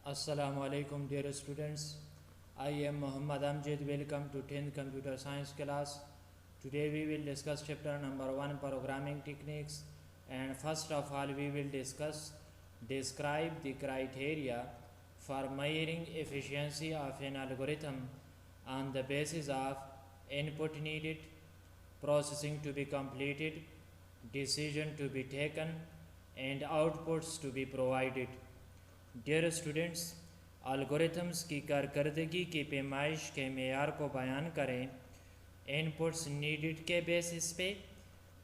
Assalamu alaikum dear students. I am Muhammad Amjad. Welcome to 10th Computer Science class. Today we will discuss chapter number 1 programming techniques, and first of all we will describe the criteria for measuring efficiency of an algorithm on the basis of input needed, processing to be completed, decision to be taken, and outputs to be provided. Dear students, algorithms کی کارکردگی کی پیمائش کے معیار کو بیان کریں۔ ان پٹس needed کے بیسس پہ،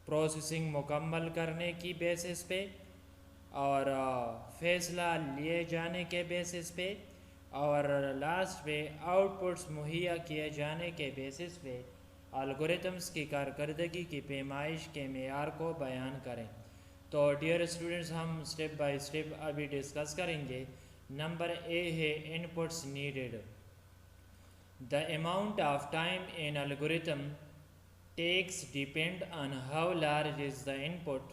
پروسیسنگ مکمل کرنے کی بیسس پہ، اور فیصلہ لیے جانے کے بیسس پہ، اور لاسٹ پہ آؤٹ پٹس مہیا کیے جانے کے بیسس پہ الگوریتھمس کی کارکردگی کی پیمائش کے معیار کو بیان کریں۔ تو ڈیئر اسٹوڈنٹس، ہم اسٹیپ بائی اسٹیپ ابھی ڈسکس کریں گے۔ نمبر اے ہے inputs needed. The amount of time an algorithm takes depend on how large is the input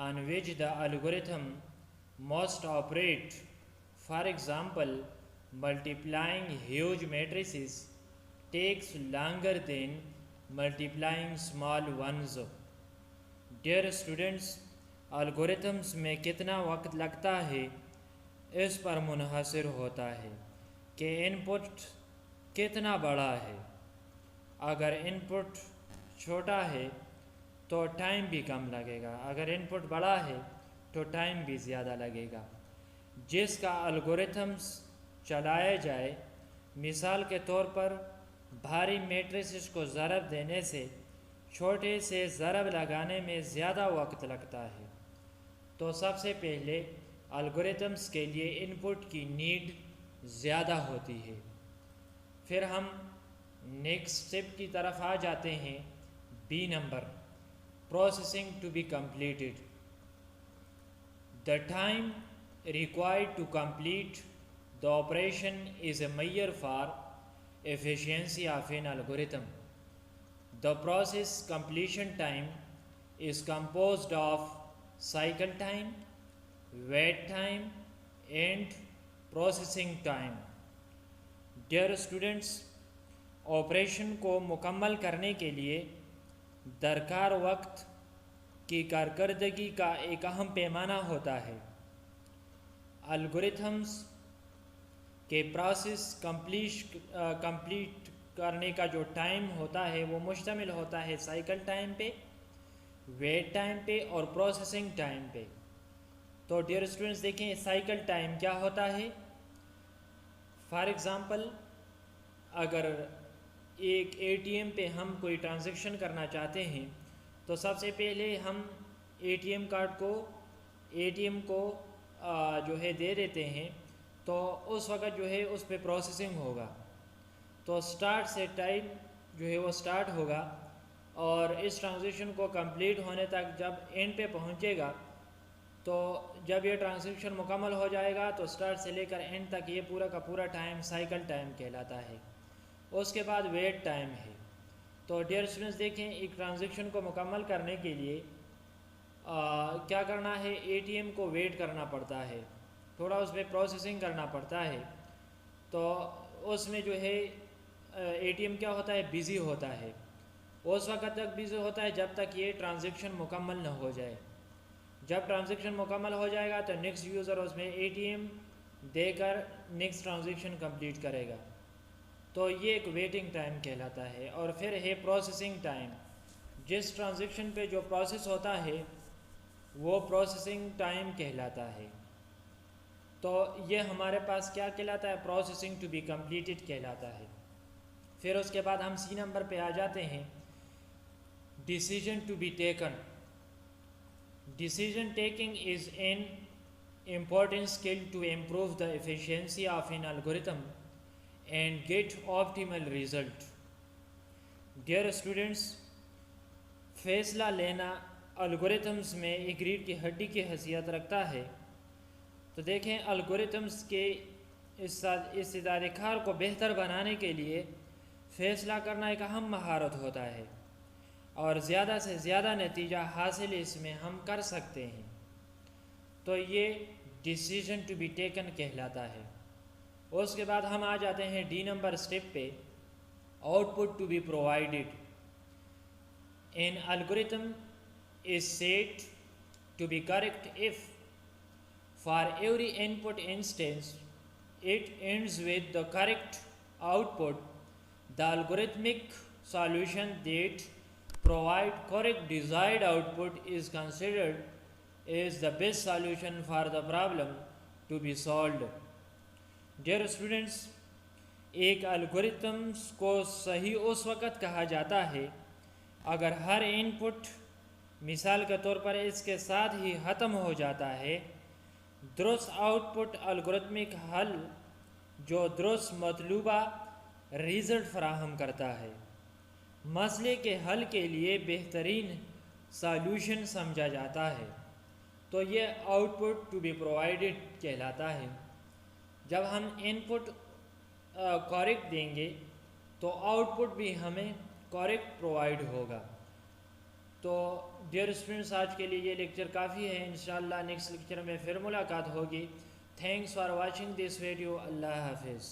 on which the algorithm must operate. For example, multiplying huge matrices takes longer than multiplying small ones. Dear students, algorithms میں کتنا وقت لگتا ہے اس پر منحصر ہوتا ہے کہ ان پٹ کتنا بڑا ہے۔ اگر ان پٹ چھوٹا ہے تو ٹائم بھی کم لگے گا، اگر ان پٹ بڑا ہے تو ٹائم بھی زیادہ لگے گا۔ جس کا الگوریتھمس چلائے جائے، مثال کے طور پر بھاری میٹریسز کو ضرب دینے سے چھوٹے سے ضرب لگانے میں زیادہ وقت لگتا ہے، تو سب سے پہلے الگوریتھمس کے لیے ان پٹ کی نیڈ زیادہ ہوتی ہے۔ پھر ہم نیکسٹ اسٹیپ کی طرف آ جاتے ہیں۔ B number, processing to be completed. The time required to complete the operation is a measure for efficiency of an algorithm. The process completion time is composed of cycle time, wait time, and processing time. Dear students, operation کو مکمل کرنے کے لیے درکار وقت کی کارکردگی کا ایک اہم پیمانہ ہوتا ہے۔ الگوریتھمس کہ پروسیس کمپلیٹ کرنے کا جو ٹائم ہوتا ہے وہ مشتمل ہوتا ہے سائیکل ٹائم پہ، ویٹ ٹائم پہ، اور پروسیسنگ ٹائم پہ۔ تو ڈیئر اسٹوڈنٹس دیکھیں سائیکل ٹائم کیا ہوتا ہے۔ فار ایگزامپل، اگر ایک اے ٹی ایم پہ ہم کوئی ٹرانزیکشن کرنا چاہتے ہیں تو سب سے پہلے ہم اے ٹی ایم کارڈ کو جو ہے دے دیتے ہیں، تو اس وقت جو ہے اس پہ پروسیسنگ ہوگا، تو سٹارٹ سے ٹائم جو ہے وہ سٹارٹ ہوگا، اور اس ٹرانزیکشن کو کمپلیٹ ہونے تک جب اینڈ پہ پہنچے گا، تو جب یہ ٹرانزیکشن مکمل ہو جائے گا تو سٹارٹ سے لے کر اینڈ تک یہ پورا کا پورا ٹائم سائیکل ٹائم کہلاتا ہے۔ اس کے بعد ویٹ ٹائم ہے۔ تو ڈیئر اسٹوڈنٹس دیکھیں، ایک ٹرانزیکشن کو مکمل کرنے کے لیے کیا کرنا ہے، اے ٹی ایم کو ویٹ کرنا پڑتا ہے، تھوڑا اس پہ پروسیسنگ کرنا پڑتا ہے۔ تو اس میں جو ہے اے ٹی ایم کیا ہوتا ہے، بزی ہوتا ہے، اس وقت تک بزی ہوتا ہے جب تک یہ ٹرانزیکشن مکمل نہ ہو جائے۔ جب ٹرانزیکشن مکمل ہو جائے گا تو نیکسٹ یوزر اس میں اے ٹی ایم دے کر نیکسٹ ٹرانزیکشن کمپلیٹ کرے گا، تو یہ ایک ویٹنگ ٹائم کہلاتا ہے۔ اور پھر ہے پروسیسنگ ٹائم، جس ٹرانزیکشن پہ جو پروسیس ہوتا ہے وہ پروسیسنگ ٹائم کہلاتا ہے۔ تو یہ ہمارے پاس کیا کہلاتا ہے، پروسیسنگ ٹو بی کمپلیٹڈ کہلاتا ہے۔ پھر اس کے بعد ہم سی نمبر پہ آ جاتے ہیں، decision to be taken. Decision taking is an important skill to improve the efficiency of an algorithm and get optimal result. Dear students, فیصلہ لینا الگوریتھمس میں ایک ریڑھ کی ہڈی کی حیثیت رکھتا ہے۔ تو دیکھیں الگوریتھمس کے اس ادارے کار کو بہتر بنانے کے لیے فیصلہ کرنا ایک اہم مہارت ہوتا ہے، اور زیادہ سے زیادہ نتیجہ حاصل اس میں ہم کر سکتے ہیں، تو یہ ڈیسیجن ٹو بی ٹیکن کہلاتا ہے۔ اس کے بعد ہم آ جاتے ہیں ڈی نمبر اسٹیپ پہ، output to be provided. An algorithm is said to be correct if for every input instance it ends with the correct output. The algorithmic solution that provide correct desired output is considered as the best solution for the problem to be solved. Dear students, ایک algorithms کو صحیح اس وقت کہا جاتا ہے اگر ہر ان پٹ مثال کے طور پر اس کے ساتھ ہی ختم ہو جاتا ہے. درست آؤٹ پٹ الگوریتمک حل جو درست مطلوبہ ریزلٹ فراہم کرتا ہے، مسئلے کے حل کے لیے بہترین سالوشن سمجھا جاتا ہے. تو یہ output to be provided کہلاتا ہے. جب ہم ان پٹ کریکٹ دیں گے تو آؤٹ پٹ بھی ہمیں کریکٹ پرووائڈ ہوگا. تو ڈیئر اسٹوڈنٹس، آج کے لیے یہ لیکچر کافی ہے. انشاءاللہ نیکسٹ لیکچر میں پھر ملاقات ہوگی. Thanks for watching this video. اللہ حافظ.